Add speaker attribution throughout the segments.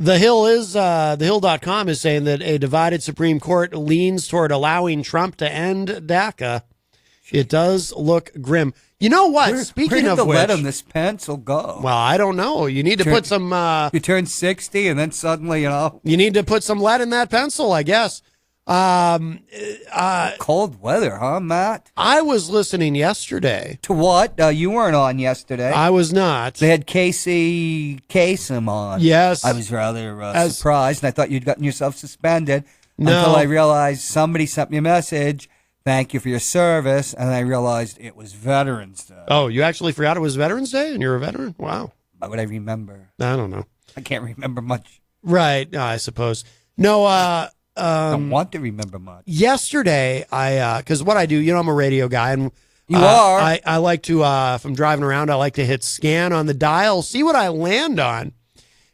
Speaker 1: thehill.com is saying that a divided Supreme Court leans toward allowing Trump to end DACA. It does look grim. You know what? Speaking of which,
Speaker 2: let him this pencil go?
Speaker 1: Well, I don't know. You need to put some.
Speaker 2: You turn 60, and then suddenly,
Speaker 1: you need to put some lead in that pencil, I guess.
Speaker 2: Cold weather, huh, Matt?
Speaker 1: I was listening yesterday.
Speaker 2: To what? You weren't on yesterday.
Speaker 1: I was not.
Speaker 2: They had Casey Kasem on.
Speaker 1: Yes.
Speaker 2: I was rather surprised, and I thought you'd gotten yourself suspended until I realized somebody sent me a message. Thank you for your service. And I realized it was Veterans Day.
Speaker 1: Oh, you actually forgot it was Veterans Day and you're a veteran? Wow.
Speaker 2: Why would I remember?
Speaker 1: I don't know.
Speaker 2: I can't remember much.
Speaker 1: Right. I suppose. No,
Speaker 2: I don't want to remember much.
Speaker 1: Yesterday, because what I do, I'm a radio guy. And
Speaker 2: you are?
Speaker 1: I like to, if I'm driving around, I like to hit scan on the dial, see what I land on.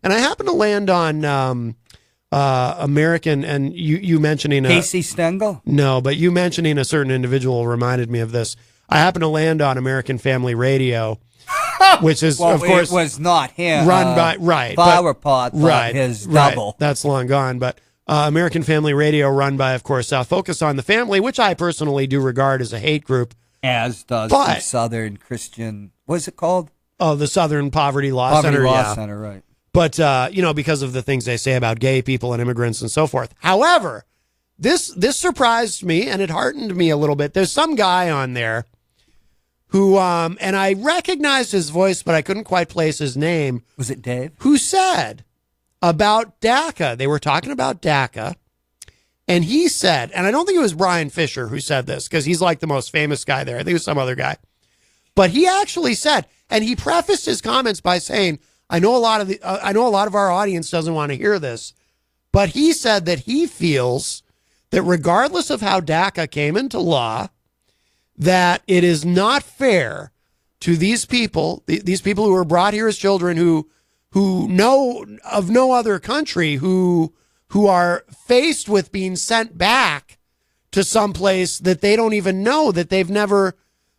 Speaker 1: And I happen to land on American, and you mentioning
Speaker 2: Casey Stengel?
Speaker 1: No, but you mentioning a certain individual reminded me of this. I happen to land on American Family Radio, which is of course
Speaker 2: it was not him.
Speaker 1: Run by
Speaker 2: Flowerpot,
Speaker 1: right,
Speaker 2: his double.
Speaker 1: That's long gone, but American Family Radio, run by, of course, Focus on the Family, which I personally do regard as a hate group,
Speaker 2: as does the Southern Christian. What's it called?
Speaker 1: Oh, the Southern Poverty Law Center.
Speaker 2: Center, right.
Speaker 1: But, because of the things they say about gay people and immigrants and so forth. However, this surprised me and it heartened me a little bit. There's some guy on there who, and I recognized his voice, but I couldn't quite place his name.
Speaker 2: Was it Dave?
Speaker 1: Who said about DACA. They were talking about DACA. And he said, and I don't think it was Brian Fisher who said this because he's like the most famous guy there. I think it was some other guy. But he actually said, and he prefaced his comments by saying, I know a lot of our audience doesn't want to hear this, but he said that he feels that regardless of how DACA came into law, that it is not fair to these people who were brought here as children who know of no other country, who are faced with being sent back to some place that they don't even know, that they've never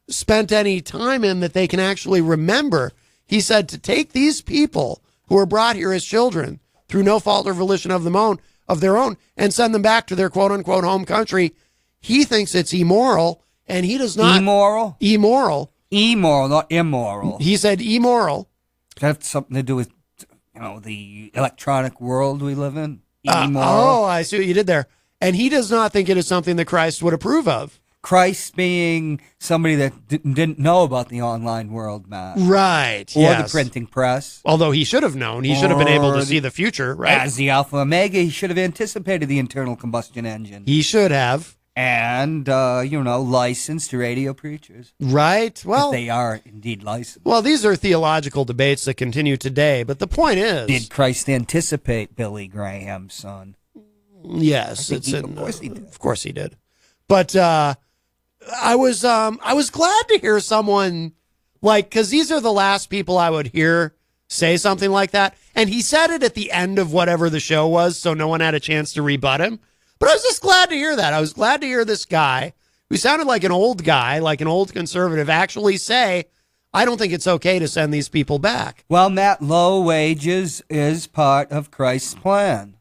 Speaker 1: spent any time in, that they can actually remember. He said to take these people who were brought here as children through no fault or volition of their own and send them back to their quote unquote home country. He thinks it's immoral, and he does not.
Speaker 2: Immoral, not immoral.
Speaker 1: He said immoral.
Speaker 2: Does that have something to do with the electronic world we live in?
Speaker 1: Oh, I see what you did there. And he does not think it is something that Christ would approve of.
Speaker 2: Christ being somebody that didn't know about the online world, Matt.
Speaker 1: Right,
Speaker 2: or the printing press.
Speaker 1: Although he should have known. He should have been able to see the future, right?
Speaker 2: As the Alpha Omega, he should have anticipated the internal combustion engine.
Speaker 1: He should have.
Speaker 2: And, licensed radio preachers.
Speaker 1: Right, well.
Speaker 2: If they are indeed licensed.
Speaker 1: Well, these are theological debates that continue today, but the point is.
Speaker 2: Did Christ anticipate Billy Graham's son?
Speaker 1: Yes.
Speaker 2: Of course he did.
Speaker 1: Of course he did. But, I was glad to hear someone because these are the last people I would hear say something like that. And he said it at the end of whatever the show was, so no one had a chance to rebut him. But I was just glad to hear that. I was glad to hear this guy who sounded like an old guy, like an old conservative, actually say, I don't think it's okay to send these people back.
Speaker 2: Well, Matt, low wages is part of Christ's plan.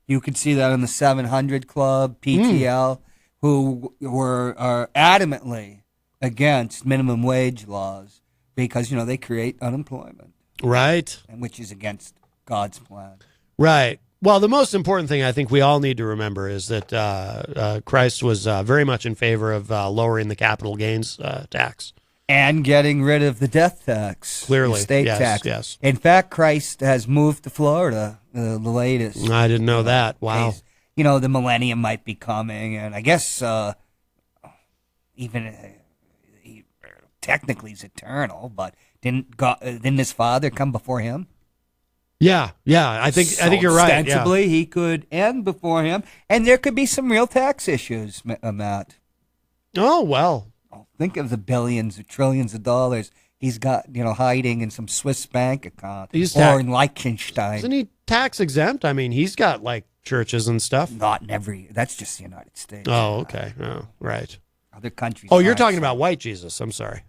Speaker 2: You could see that in the 700 Club, PTL. Who are adamantly against minimum wage laws because, they create unemployment.
Speaker 1: Right.
Speaker 2: And which is against God's plan.
Speaker 1: Right. Well, the most important thing I think we all need to remember is that Christ was very much in favor of lowering the capital gains tax.
Speaker 2: And getting rid of the death tax.
Speaker 1: Clearly.
Speaker 2: The state tax.
Speaker 1: Yes.
Speaker 2: In fact, Christ has moved to Florida, the latest.
Speaker 1: I didn't know that. Wow.
Speaker 2: Case. The millennium might be coming, and I guess even technically he's eternal, but didn't his father come before him?
Speaker 1: Yeah. I think you're right.
Speaker 2: Ostensibly, he could end before him, and there could be some real tax issues, Matt.
Speaker 1: Oh well.
Speaker 2: Think of the billions or trillions of dollars he's got, hiding in some Swiss bank account or in Liechtenstein.
Speaker 1: Isn't he tax exempt? I mean, he's got churches and stuff.
Speaker 2: Not in every. That's just the United States.
Speaker 1: Oh, okay. Oh, right.
Speaker 2: Other countries.
Speaker 1: Oh, you're talking about white Jesus. I'm sorry.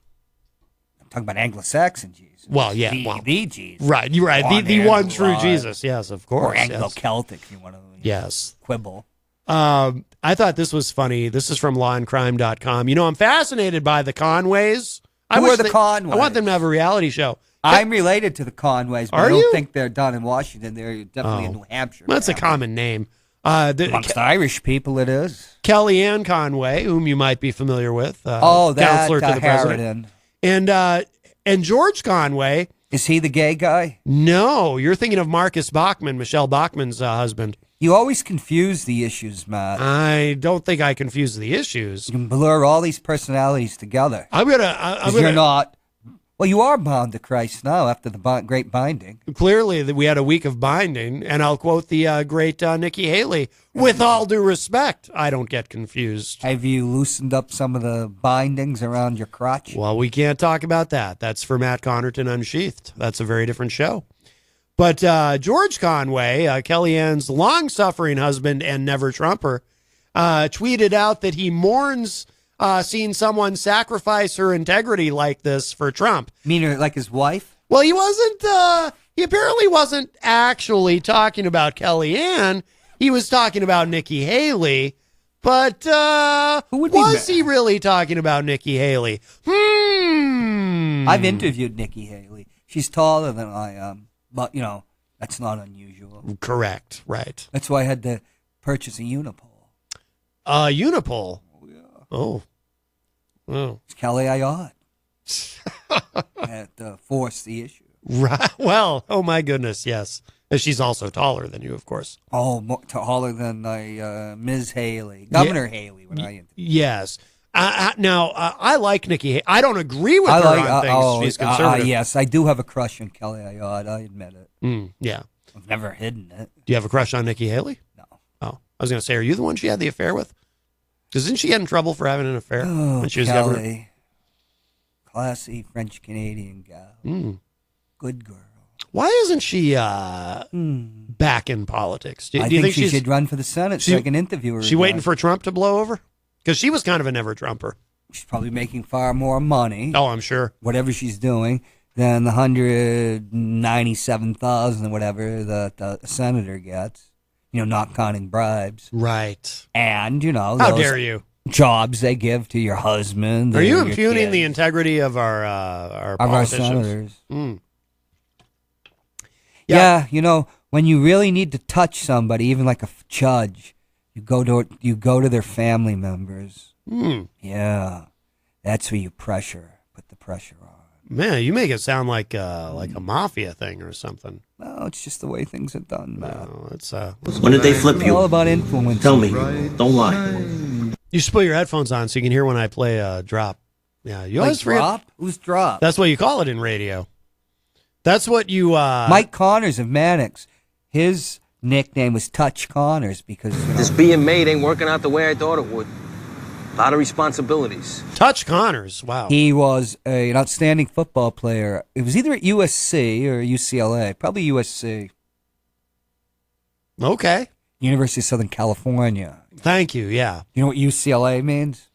Speaker 2: talking about Anglo-Saxon Jesus.
Speaker 1: Well, yeah,
Speaker 2: The Jesus.
Speaker 1: right. You're right. The one true Jesus. Yes, of course.
Speaker 2: Or Anglo-Celtic, if you want to
Speaker 1: yes.
Speaker 2: quibble.
Speaker 1: I thought this was funny. This is from lawandcrime.com. You know, I'm fascinated by the Conways.
Speaker 2: Who are the Conways?
Speaker 1: I want them to have a reality show.
Speaker 2: I'm related to the Conways, but I don't
Speaker 1: you?
Speaker 2: think they're done in Washington. They're definitely in New Hampshire.
Speaker 1: Well, that's a common name.
Speaker 2: Amongst Irish people, it is.
Speaker 1: Kellyanne Conway, whom you might be familiar with.
Speaker 2: Counselor
Speaker 1: to the president. And George Conway.
Speaker 2: Is he the gay guy?
Speaker 1: No, you're thinking of Marcus Bachmann, Michelle Bachmann's husband.
Speaker 2: You always confuse the issues, Matt.
Speaker 1: I don't think I confuse the issues.
Speaker 2: You can blur all these personalities together.
Speaker 1: You're
Speaker 2: not. Well, you are bound to Christ now after the great binding.
Speaker 1: Clearly, we had a week of binding, and I'll quote the great Nikki Haley. With all due respect, I don't get confused.
Speaker 2: Have you loosened up some of the bindings around your crotch?
Speaker 1: Well, we can't talk about that. That's for Matt Connarton Unsheathed. That's a very different show. But George Conway, Kellyanne's long-suffering husband and never Trumper, tweeted out that he mourns seeing someone sacrifice her integrity like this for Trump.
Speaker 2: Meaning like his wife?
Speaker 1: Well, he wasn't. He apparently wasn't actually talking about Kellyanne. He was talking about Nikki Haley. But
Speaker 2: who would
Speaker 1: was he really talking about Nikki Haley?
Speaker 2: I've interviewed Nikki Haley. She's taller than I am, but that's not unusual.
Speaker 1: Correct. Right.
Speaker 2: That's why I had to purchase a unipole.
Speaker 1: Unipole.
Speaker 2: Oh. It's Kelly I ought. I had to force the issue.
Speaker 1: Right. Well, oh my goodness, yes. And she's also taller than you, of course.
Speaker 2: Oh, taller than Ms. Haley. Governor Haley.
Speaker 1: Yes. Now, I like Nikki Haley. I don't agree with her on things. She's conservative.
Speaker 2: Yes, I do have a crush on Kelly I ought. I admit it.
Speaker 1: Yeah.
Speaker 2: I've never hidden it.
Speaker 1: Do you have a crush on Nikki Haley?
Speaker 2: No.
Speaker 1: Oh, I was going to say, are you the one she had the affair with? Because didn't she get in trouble for having an affair when she was
Speaker 2: Kelly.
Speaker 1: governor?
Speaker 2: Classy French-Canadian gal. Good girl.
Speaker 1: Why isn't she back in politics? Do you think
Speaker 2: she should run for the Senate so I can interview her.
Speaker 1: She waiting for Trump to blow over? Because she was kind of a never-Trumper.
Speaker 2: She's probably making far more money.
Speaker 1: Oh, I'm sure.
Speaker 2: Whatever she's doing than the 197,000 or whatever that the senator gets. Not counting bribes.
Speaker 1: Right.
Speaker 2: And,
Speaker 1: how dare you?
Speaker 2: Jobs they give to your husband.
Speaker 1: Are you impugning the integrity of our politicians?
Speaker 2: Our senators. Yeah, when you really need to touch somebody, even like a judge, you go to their family members. Yeah, that's where you put the pressure on.
Speaker 1: Man, you make it sound like a mafia thing or something.
Speaker 2: No, it's just the way things are done, Matt.
Speaker 1: No, it's
Speaker 3: When did they flip you?
Speaker 2: It's all about influence.
Speaker 3: Tell me, don't lie.
Speaker 1: You should put your headphones on so you can hear when I play a drop. Yeah, you always
Speaker 2: drop. Who's drop?
Speaker 1: That's what you call it in radio. That's what you.
Speaker 2: Mike Connors of Mannix, his nickname was Touch Connors because
Speaker 4: this being made ain't working out the way I thought it would. A lot of responsibilities.
Speaker 1: Touch Connors. Wow.
Speaker 2: He was an outstanding football player. It was either at USC or UCLA. Probably USC.
Speaker 1: Okay.
Speaker 2: University of Southern California.
Speaker 1: Thank you. Yeah.
Speaker 2: You know what UCLA means?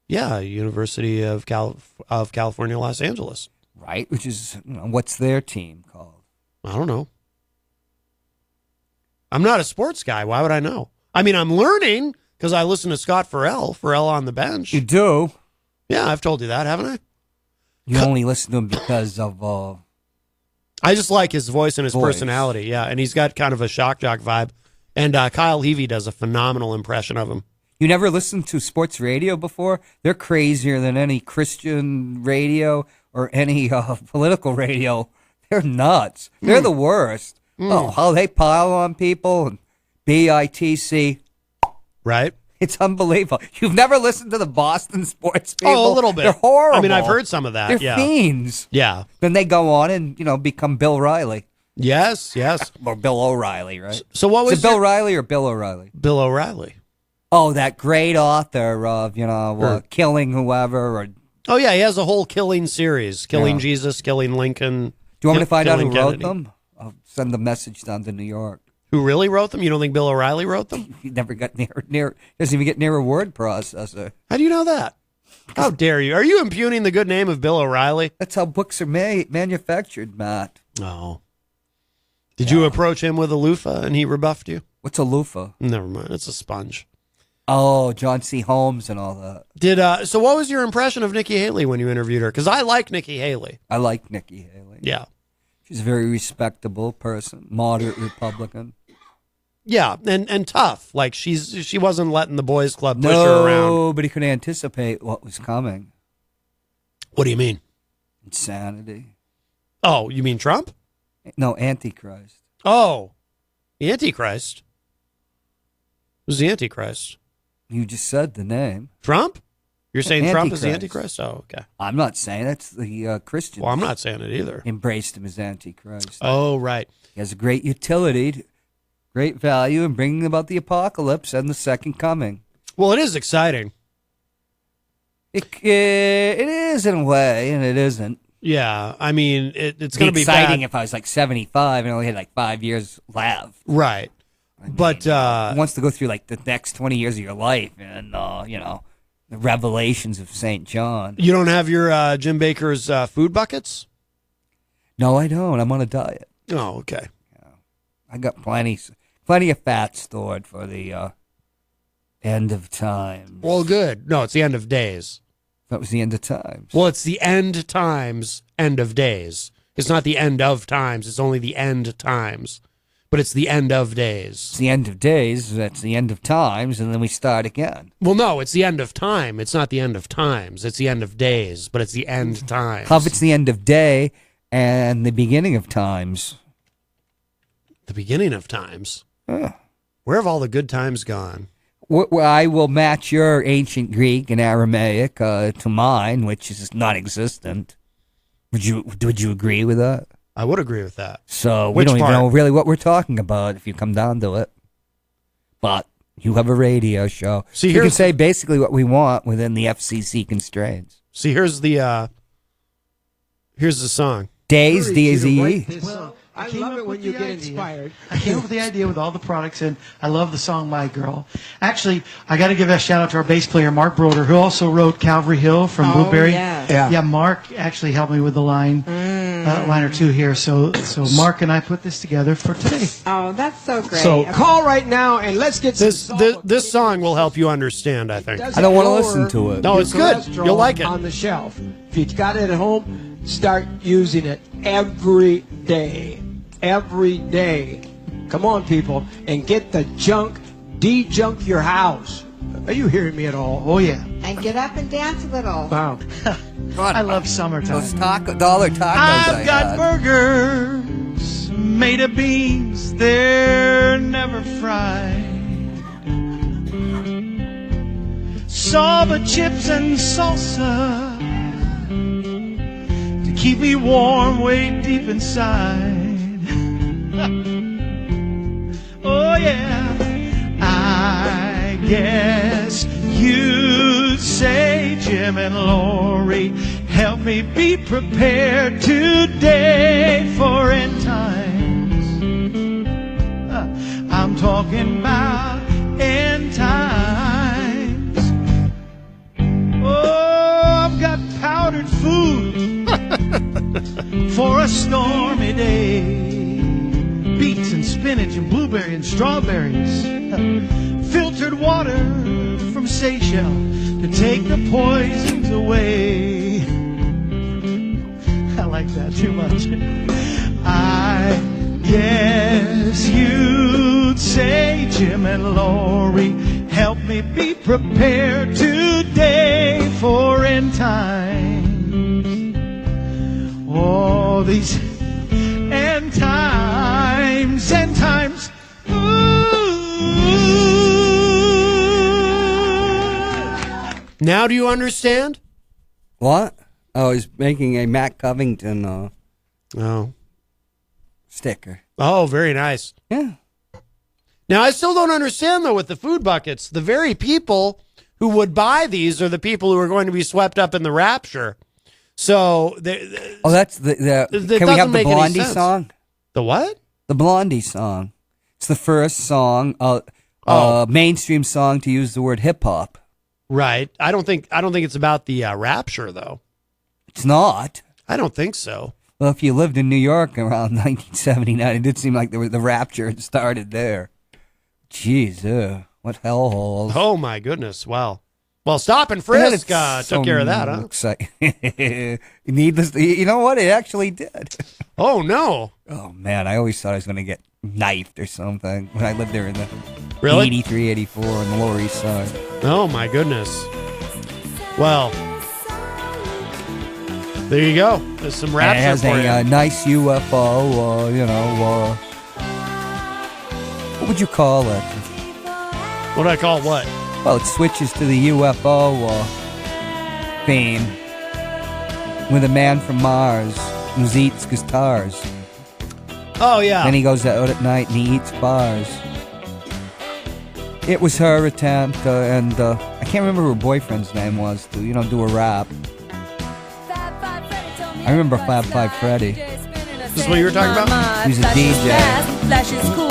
Speaker 1: Yeah, University of California, Los Angeles.
Speaker 2: Right, which is what's their team called?
Speaker 1: I don't know. I'm not a sports guy. Why would I know? I mean, I'm learning because I listen to Scott Farrell on the bench.
Speaker 2: You do?
Speaker 1: Yeah, I've told you that, haven't I?
Speaker 2: You only listen to him because of...
Speaker 1: I just like his voice and his personality, yeah. And he's got kind of a shock jock vibe. And Kyle Levy does a phenomenal impression of him.
Speaker 2: You never listened to sports radio before? They're crazier than any Christian radio or any political radio. They're nuts. They're the worst. Oh, how they pile on people and BITC.
Speaker 1: Right.
Speaker 2: It's unbelievable. You've never listened to the Boston sports people?
Speaker 1: Oh, a little bit.
Speaker 2: They're horrible.
Speaker 1: I mean, I've heard some of that.
Speaker 2: They're fiends.
Speaker 1: Yeah.
Speaker 2: Then they go on and, become Bill Riley.
Speaker 1: Yes.
Speaker 2: Or Bill O'Reilly, right?
Speaker 1: So what was
Speaker 2: it? Bill Riley or Bill O'Reilly?
Speaker 1: Bill O'Reilly.
Speaker 2: Oh, that great author of, Killing Whoever.
Speaker 1: Oh, yeah. He has a whole killing series. Killing Jesus, Killing Lincoln.
Speaker 2: Do you want me to find out who
Speaker 1: Kennedy.
Speaker 2: wrote them? I'll send the message down to New York.
Speaker 1: Who really wrote them? You don't think Bill O'Reilly wrote them?
Speaker 2: He never got near doesn't even get near a word processor.
Speaker 1: How do you know that? How dare you? Are you impugning the good name of Bill O'Reilly?
Speaker 2: That's how books are manufactured, Matt.
Speaker 1: Oh. Did you approach him with a loofah and he rebuffed you?
Speaker 2: What's a loofah?
Speaker 1: Never mind. It's a sponge.
Speaker 2: Oh, John C. Holmes and all that.
Speaker 1: So what was your impression of Nikki Haley when you interviewed her? Because I like Nikki Haley.
Speaker 2: I like Nikki Haley.
Speaker 1: Yeah.
Speaker 2: She's a very respectable person, moderate Republican.
Speaker 1: Yeah, and tough. Like she wasn't letting the boys club push her around.
Speaker 2: Nobody could anticipate what was coming.
Speaker 1: What do you mean?
Speaker 2: Insanity.
Speaker 1: Oh, you mean Trump?
Speaker 2: No, Antichrist.
Speaker 1: Oh, the Antichrist. Who's the Antichrist?
Speaker 2: You just said the name.
Speaker 1: Trump? You're saying Trump is the
Speaker 2: Antichrist.
Speaker 1: Antichrist? Oh, okay.
Speaker 2: I'm not saying that's the Christians.
Speaker 1: Well, I'm not saying it either.
Speaker 2: Embraced him as Antichrist.
Speaker 1: Oh, right.
Speaker 2: He has a great utility, great value in bringing about the apocalypse and the second coming.
Speaker 1: Well, it is exciting.
Speaker 2: It is in a way, and it isn't.
Speaker 1: Yeah, I mean, it's going to be
Speaker 2: exciting
Speaker 1: bad.
Speaker 2: if I was like 75 and only had like 5 years left.
Speaker 1: Right. But
Speaker 2: Who wants to go through like the next 20 years of your life and the revelations of St. John.
Speaker 1: You don't have your Jim Baker's food buckets?
Speaker 2: No, I don't. I'm on a diet.
Speaker 1: Oh, okay.
Speaker 2: I got plenty of fat stored for the end of time.
Speaker 1: Well, good. No, it's the end of days.
Speaker 2: That was the end of times.
Speaker 1: Well, it's the end times, end of days. It's not the end of times. It's only the end times. But it's the end of days.
Speaker 2: It's the end of days. That's the end of times, and then we start again.
Speaker 1: Well, no, it's the end of time. It's not the end of times. It's the end of days, but it's the end times.
Speaker 2: How if it's the end of day and the beginning of times?
Speaker 1: The beginning of times?
Speaker 2: Huh.
Speaker 1: Where have all the good times gone?
Speaker 2: I will match your ancient Greek and Aramaic to mine, which is non-existent. Would you agree with that?
Speaker 1: I would agree with that.
Speaker 2: So we
Speaker 1: Which
Speaker 2: don't even
Speaker 1: part?
Speaker 2: know really what we're talking about if you come down to it. But you have a radio show.
Speaker 1: See,
Speaker 2: We can
Speaker 1: here's-
Speaker 2: say basically what we want within the FCC constraints.
Speaker 1: See, here's the song.
Speaker 2: Days, D-A-Z-E.
Speaker 5: Well,
Speaker 6: I
Speaker 5: came
Speaker 6: love
Speaker 5: up
Speaker 6: it when
Speaker 5: with
Speaker 6: you
Speaker 5: the
Speaker 6: get
Speaker 5: idea.
Speaker 6: inspired.
Speaker 5: I came up with the idea with all the products, and I love the song "My Girl." Actually, I got to give a shout out to our bass player Mark Broder, who also wrote "Calvary Hill" from Blueberry.
Speaker 6: Yeah.
Speaker 5: Mark actually helped me with the line or two here. So Mark and I put this together for today.
Speaker 7: Oh, that's so great.
Speaker 6: So call right now and let's get
Speaker 1: This song will help you understand, I think.
Speaker 2: I don't want to listen to it.
Speaker 1: No, it's good. You'll like it.
Speaker 6: On the shelf. If you got it at home, start using it every day. Every day. Come on, people, and get the junk, de-junk your house. Are you hearing me at all?
Speaker 5: Oh yeah,
Speaker 7: and get up and dance a little.
Speaker 6: Wow.
Speaker 5: I love summertime.
Speaker 2: Those dollar tacos I
Speaker 5: I've got
Speaker 2: had.
Speaker 5: burgers made of beans, they're never fried. Saba chips and salsa to keep me warm way deep inside. Oh yeah, I guess you'd say, Jim and Lori, help me be prepared today for end times. I'm talking about end times. Oh, I've got powdered food for a stormy day. Beets and spinach and blueberry and strawberries. Filtered water from Seychelles to take the poisons away. I like that too much. I guess you'd say, Jim and Lori, help me be prepared today for end times. Oh, these end times, end times.
Speaker 1: Now do you understand?
Speaker 2: What? Oh, he's making a Matt Covington
Speaker 1: Oh.
Speaker 2: sticker.
Speaker 1: Oh, very nice.
Speaker 2: Yeah.
Speaker 1: Now, I still don't understand, though, with the food buckets. The very people who would buy these are the people who are going to be swept up in the rapture. So,
Speaker 2: Oh, that's the
Speaker 1: That
Speaker 2: can we
Speaker 1: doesn't
Speaker 2: have the
Speaker 1: make any
Speaker 2: Blondie
Speaker 1: sense.
Speaker 2: song?
Speaker 1: the what?
Speaker 2: The Blondie song. It's the first song, mainstream song to use the word hip hop.
Speaker 1: Right. I don't think it's about the rapture though.
Speaker 2: It's not.
Speaker 1: I don't think so.
Speaker 2: Well, if you lived in New York around 1979, it did seem like the Rapture had started there. Jeez, what hellholes.
Speaker 1: Oh my goodness. Wow. Well, Stop and Frisk took care of that, huh?
Speaker 2: Needless. You know what? It actually did.
Speaker 1: Oh no.
Speaker 2: Oh man, I always thought I was going to get knifed or something when I lived there in the
Speaker 1: Really?
Speaker 2: 83, 84 on the Lower East Side.
Speaker 1: Oh my goodness. Well, there you go. There's some Rapture
Speaker 2: And it has
Speaker 1: for
Speaker 2: a
Speaker 1: you.
Speaker 2: nice UFO, what would you call it?
Speaker 1: What do I call what?
Speaker 2: Well, it switches to the UFO theme with a man from Mars who eats guitars.
Speaker 1: Oh yeah.
Speaker 2: Then he goes out at night and he eats bars. It was her attempt, and I can't remember who her boyfriend's name was, to do a rap. I remember Fab Five Freddy.
Speaker 1: This is what you were talking about?
Speaker 2: He was a DJ.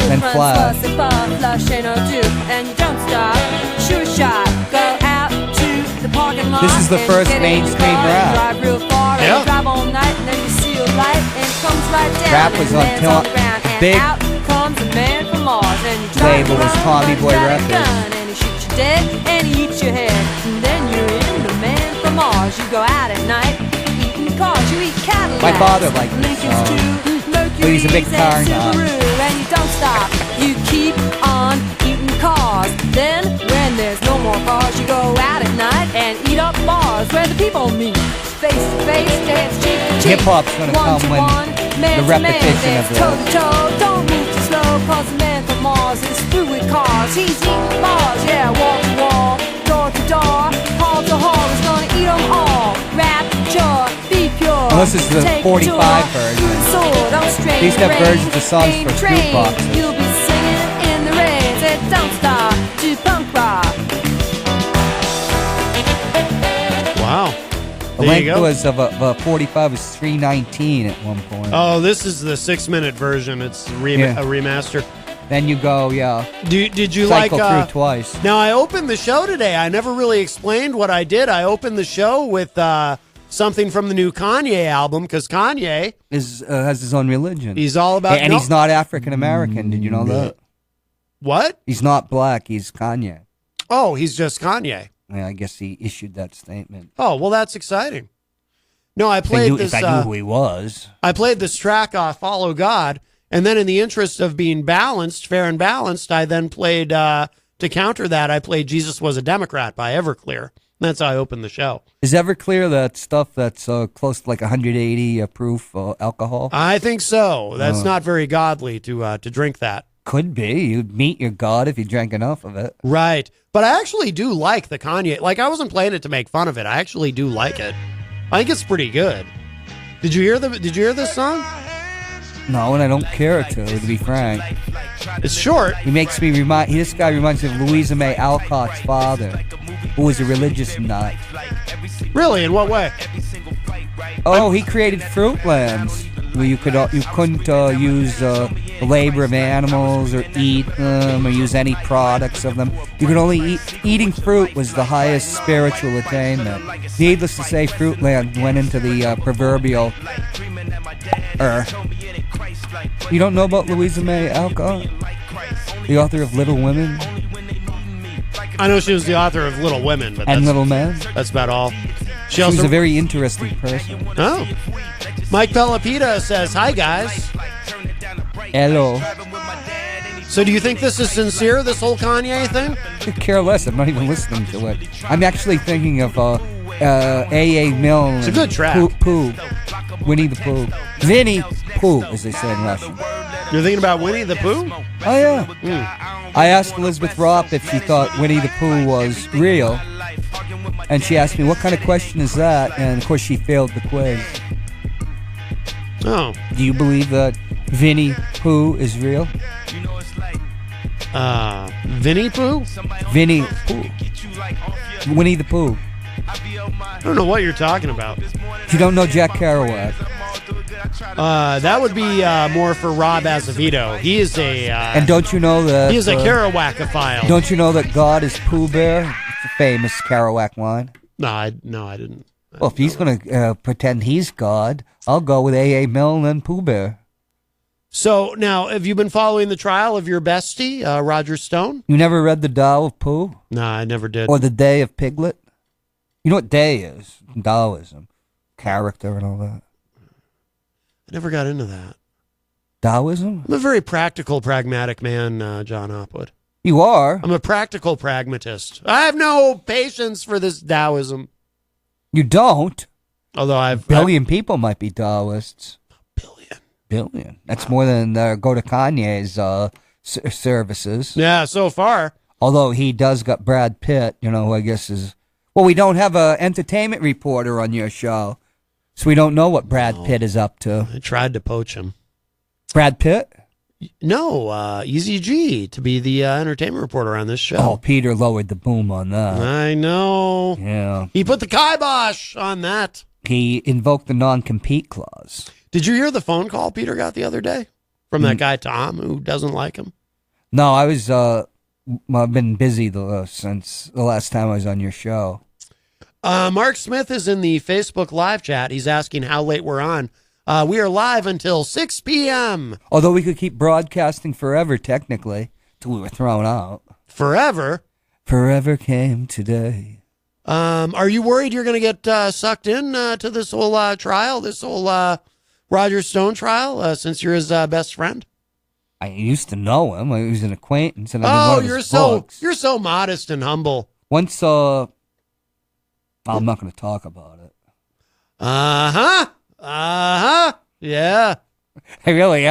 Speaker 2: And Flash.
Speaker 8: And you don't stop. Sure shot. Go out to the parking lot.
Speaker 2: This is the first mainstream rap.
Speaker 8: Drive real far
Speaker 1: Yeah.
Speaker 8: and drive all night, and then you see a light and it comes right down.
Speaker 2: Rap was
Speaker 8: and
Speaker 2: on
Speaker 8: lands
Speaker 2: Till-
Speaker 8: the ground, and
Speaker 2: big
Speaker 8: out comes a man from Mars, and you drive
Speaker 2: label was
Speaker 8: around
Speaker 2: Tommy
Speaker 8: and
Speaker 2: Boy
Speaker 8: got a
Speaker 2: Records.
Speaker 8: gun, and he shoots you dead and he eats your head, and then you're in the man from Mars. You go out at night eating cars, you eat Cadillacs.
Speaker 2: My father liked this
Speaker 8: Lincolns
Speaker 2: song.
Speaker 8: too,
Speaker 2: But he's a big
Speaker 8: Mercury's
Speaker 2: car
Speaker 8: and
Speaker 2: nut.
Speaker 8: Subaru, and you don't stop. You keep on eating cars. Then, when there's no more cars, you go out at night and eat up bars where the people meet. Face to face, dance cheek to cheek.
Speaker 2: Hip-hop's gonna
Speaker 8: One
Speaker 2: come
Speaker 8: to
Speaker 2: when
Speaker 8: one, man
Speaker 2: the
Speaker 8: to man,
Speaker 2: repetition
Speaker 8: dance
Speaker 2: of
Speaker 8: toe to toe. Don't move too slow, cause the man from Mars is through with cars. He's eating bars, yeah, wall to wall, door to door, hall to hall. He's gonna eat them all. Rapture, be pure.
Speaker 2: Well, this is the
Speaker 8: Take
Speaker 2: 45
Speaker 8: tour
Speaker 2: version.
Speaker 8: through the sword on strange
Speaker 2: They used to have
Speaker 8: range,
Speaker 2: versions of songs
Speaker 8: game
Speaker 2: for
Speaker 8: train.
Speaker 2: jukeboxes.
Speaker 8: You'll be singing in the rain. Said don't stop to punk rock.
Speaker 1: Wow.
Speaker 2: The
Speaker 1: There you
Speaker 2: length
Speaker 1: go.
Speaker 2: was of a 45 was 319 at one point.
Speaker 1: Oh, this is the 6-minute version. It's a remaster.
Speaker 2: Then you go,
Speaker 1: Did you
Speaker 2: cycle
Speaker 1: like
Speaker 2: through twice.
Speaker 1: Now I opened the show today. I never really explained what I did. I opened the show with something from the new Kanye album because Kanye
Speaker 2: Has his own religion.
Speaker 1: he's all about
Speaker 2: and he's not African American. Did you know that?
Speaker 1: What?
Speaker 2: He's not black. He's Kanye.
Speaker 1: Oh, he's just Kanye.
Speaker 2: Yeah, I guess he issued that statement.
Speaker 1: Oh, well, that's exciting. No, I played this.
Speaker 2: If I knew who he was.
Speaker 1: I played this track off Follow God, and then in the interest of being balanced, fair and balanced, I then played, to counter that, I played Jesus Was a Democrat by Everclear. That's how I opened the show.
Speaker 2: Is Everclear that stuff that's close to like 180 proof alcohol?
Speaker 1: I think so. That's not very godly to drink that.
Speaker 2: Could be. You'd meet your God if you drank enough of it.
Speaker 1: Right. But I actually do like the Kanye. Like, I wasn't playing it to make fun of it. I actually do like it. I think it's pretty good. Did you hear this song?
Speaker 2: No, and I don't care to be frank.
Speaker 1: It's short.
Speaker 2: He makes me this guy reminds me of Louisa May Alcott's father, who was a religious nut.
Speaker 1: Really? In what way?
Speaker 2: Oh, he created Fruitlands, where you couldn't use the labor of animals or eat them or use any products of them. You could only eating fruit was the highest spiritual attainment. Needless to say, Fruitland went into the proverbial You don't know about Louisa May Alcott, the author of Little Women
Speaker 1: I know she was the author of Little Women, but
Speaker 2: and Little Men?
Speaker 1: that's about all.
Speaker 2: She was a very interesting person.
Speaker 1: Oh. Mike Pelopita says, hi, guys.
Speaker 2: Hello.
Speaker 1: So do you think this is sincere, this whole Kanye thing?
Speaker 2: I could care less. I'm not even listening to it. I'm actually thinking of A.A. Milne.
Speaker 1: It's a good track.
Speaker 2: Pooh. Winnie the Pooh. Vinnie Pooh, as they say in Russian.
Speaker 1: You're thinking about Winnie the Pooh?
Speaker 2: Oh, yeah. I asked Elizabeth Ropp if she thought Winnie the Pooh was real. And she asked me, what kind of question is that? And, of course, she failed the quiz.
Speaker 1: Oh.
Speaker 2: Do you believe that Vinnie Pooh is real?
Speaker 1: Vinnie Pooh?
Speaker 2: Vinnie Pooh. Winnie the Pooh.
Speaker 1: I don't know what you're talking about.
Speaker 2: You don't know Jack Kerouac.
Speaker 1: That would be more for Rob Azevedo. He is a
Speaker 2: And don't you know that...
Speaker 1: he is a Kerouacophile.
Speaker 2: Don't you know that God is Pooh Bear? It's a famous Kerouac line.
Speaker 1: No, I didn't.
Speaker 2: Well, if he's going to pretend he's God, I'll go with A.A. Milne and Pooh Bear.
Speaker 1: So now, have you been following the trial of your bestie, Roger Stone?
Speaker 2: You never read The Tao of Pooh?
Speaker 1: No, I never did.
Speaker 2: Or The Day of Piglet? You know what day is? Taoism. Character and all that.
Speaker 1: I never got into that.
Speaker 2: Taoism?
Speaker 1: I'm a very practical, pragmatic man, Jon Hopwood.
Speaker 2: You are?
Speaker 1: I'm a practical pragmatist. I have no patience for this Taoism.
Speaker 2: You don't?
Speaker 1: Although I've...
Speaker 2: Billion people might be Taoists. Billion. That's more than go to Kanye's services.
Speaker 1: Yeah, so far.
Speaker 2: Although he does got Brad Pitt, who I guess is... Well, we don't have an entertainment reporter on your show, so we don't know what Brad Pitt is up to.
Speaker 1: I tried to poach him.
Speaker 2: Brad Pitt?
Speaker 1: No, Easy G to be the entertainment reporter on this show.
Speaker 2: Oh, Peter lowered the boom on that.
Speaker 1: I know.
Speaker 2: Yeah.
Speaker 1: He put the kibosh on that.
Speaker 2: He invoked the non-compete clause.
Speaker 1: Did you hear the phone call Peter got the other day from that guy Tom who doesn't like him?
Speaker 2: No, I was. I've been busy since the last time I was on your show.
Speaker 1: Mark Smith is in the Facebook live chat. He's asking how late we're on. We are live until 6 p.m.
Speaker 2: Although we could keep broadcasting forever, technically, till we were thrown out.
Speaker 1: Forever?
Speaker 2: Forever came today.
Speaker 1: Are you worried you're going to get sucked in to this whole trial, this whole Roger Stone trial, since you're his best friend?
Speaker 2: I used to know him. He was an acquaintance, and I've been one of his books.
Speaker 1: You're so modest and humble.
Speaker 2: Once, I'm not going to talk about it.
Speaker 1: Yeah.
Speaker 2: I really,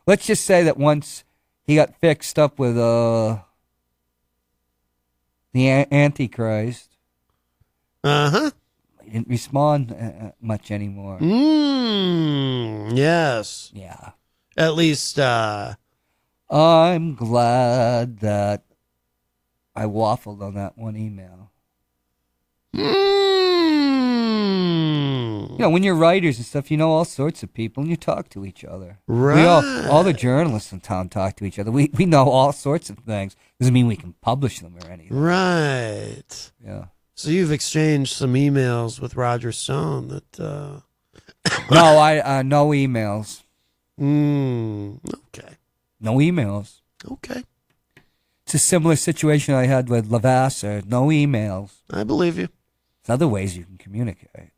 Speaker 1: Let's
Speaker 2: just say that once he got fixed up with the Antichrist. He didn't respond much anymore.
Speaker 1: Yes.
Speaker 2: Yeah.
Speaker 1: At least,
Speaker 2: I'm glad that I waffled on that one email. When you're writers and stuff, you know all sorts of people, and you talk to each other.
Speaker 1: Right.
Speaker 2: All the journalists in town talk to each other. We know all sorts of things. Doesn't mean we can publish them or anything.
Speaker 1: Right.
Speaker 2: Yeah.
Speaker 1: So you've exchanged some emails with Roger Stone that...
Speaker 2: No, I no emails.
Speaker 1: Okay.
Speaker 2: No emails.
Speaker 1: Okay.
Speaker 2: It's a similar situation I had with Lavasser. No emails.
Speaker 1: I believe you.
Speaker 2: There's other ways you can communicate.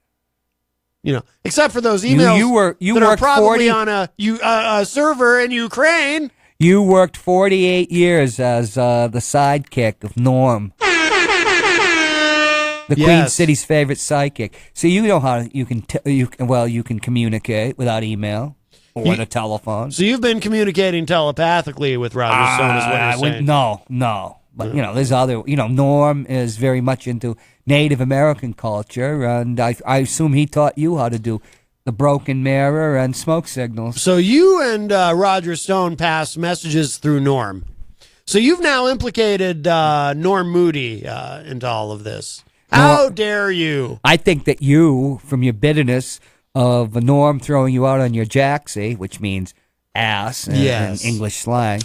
Speaker 1: Except for those emails
Speaker 2: you
Speaker 1: that are
Speaker 2: worked
Speaker 1: probably
Speaker 2: 40
Speaker 1: on a server in Ukraine.
Speaker 2: You worked 48 years as the sidekick of Norm. The Queen City's favorite sidekick. So you know how you can communicate without email or the telephone.
Speaker 1: So you've been communicating telepathically with Roger Stone, is what you're saying?
Speaker 2: No. But, there's other, Norm is very much into Native American culture, and I assume he taught you how to do the broken mirror and smoke signals.
Speaker 1: So you and Roger Stone passed messages through Norm. So you've now implicated Norm Moody into all of this. How dare you?
Speaker 2: I think that you, from your bitterness of Norm throwing you out on your jacksie, which means ass in English slang,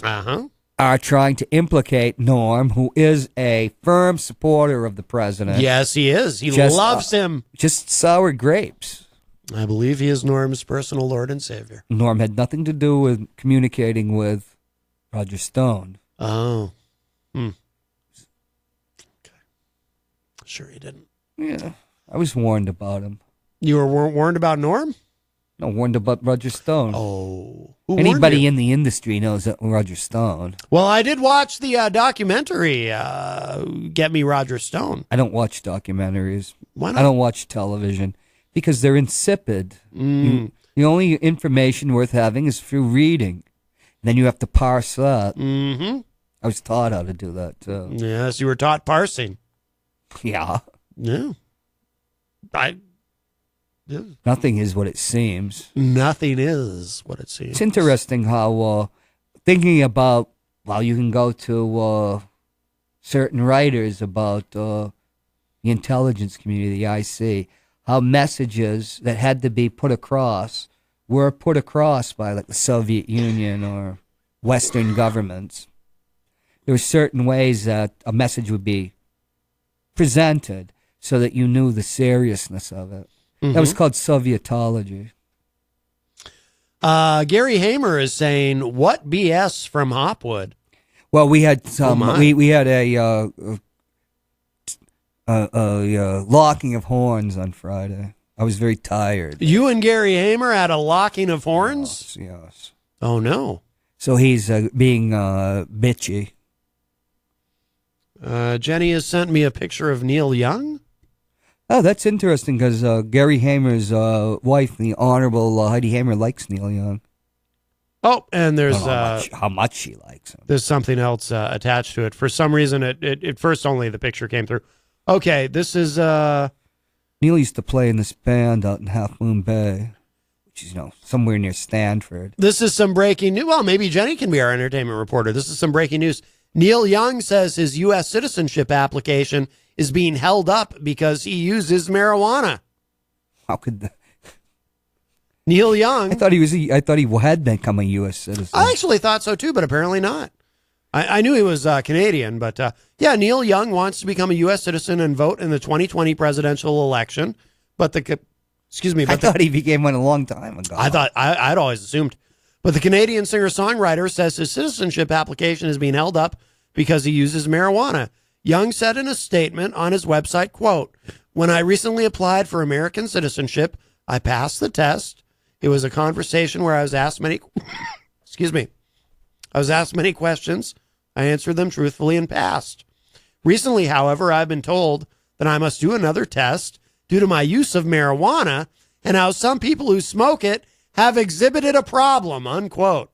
Speaker 2: are trying to implicate Norm, who is a firm supporter of the president.
Speaker 1: Yes, he is. He loves him.
Speaker 2: Just sour grapes.
Speaker 1: I believe he is Norm's personal Lord and Savior.
Speaker 2: Norm had nothing to do with communicating with Roger Stone.
Speaker 1: Oh. Okay. Sure he didn't.
Speaker 2: Yeah. I was warned about him.
Speaker 1: You were warned about Norm?
Speaker 2: No, warned about Roger Stone.
Speaker 1: Oh.
Speaker 2: Anybody in the industry knows that Roger Stone.
Speaker 1: Well, I did watch the documentary, Get Me Roger Stone.
Speaker 2: I don't watch documentaries.
Speaker 1: Why not?
Speaker 2: I don't watch television because they're insipid. The only information worth having is through reading. Then you have to parse that.
Speaker 1: Mm-hmm.
Speaker 2: I was taught how to do that, too.
Speaker 1: Yes, you were taught parsing.
Speaker 2: Yeah.
Speaker 1: Yeah.
Speaker 2: Nothing is what it seems.
Speaker 1: Nothing is what it seems.
Speaker 2: It's interesting how thinking about, you can go to certain writers about the intelligence community, the IC, how messages that had to be put across were put across by like the Soviet Union or Western governments. there were certain ways that a message would be presented so that you knew the seriousness of it. That was called Sovietology.
Speaker 1: Gary Hamer is saying, "What BS from Hopwood?"
Speaker 2: Well, we had some. We had a locking of horns on Friday. I was very tired.
Speaker 1: You and Gary Hamer had a locking of horns?
Speaker 2: Yes.
Speaker 1: Oh, no.
Speaker 2: So he's being bitchy.
Speaker 1: Jenny has sent me a picture of Neil Young.
Speaker 2: Oh, that's interesting because Gary Hamer's wife, the Honorable Heidi Hamer, likes Neil Young.
Speaker 1: Oh, and there's
Speaker 2: how much she likes him.
Speaker 1: There's something else attached to it. For some reason, it first only the picture came through. Okay, this is...
Speaker 2: Neil used to play in this band out in Half Moon Bay, which is, somewhere near Stanford.
Speaker 1: This is some breaking news. Well, maybe Jenny can be our entertainment reporter. This is some breaking news. Neil Young says his U.S. citizenship application is being held up because he uses marijuana.
Speaker 2: How could that?
Speaker 1: Neil Young.
Speaker 2: I thought he had become a U.S. citizen.
Speaker 1: I actually thought so too, but apparently not. I knew he was Canadian, but yeah, Neil Young wants to become a U.S. citizen and vote in the 2020 presidential election. But I
Speaker 2: thought he became one a long time ago.
Speaker 1: I'd always assumed. But the Canadian singer-songwriter says his citizenship application is being held up because he uses marijuana. Young said in a statement on his website, quote, "When I recently applied for American citizenship, I passed the test. It was a conversation where I was asked many questions. I answered them truthfully and passed. Recently, however, I've been told that I must do another test due to my use of marijuana and how some people who smoke it have exhibited a problem," unquote.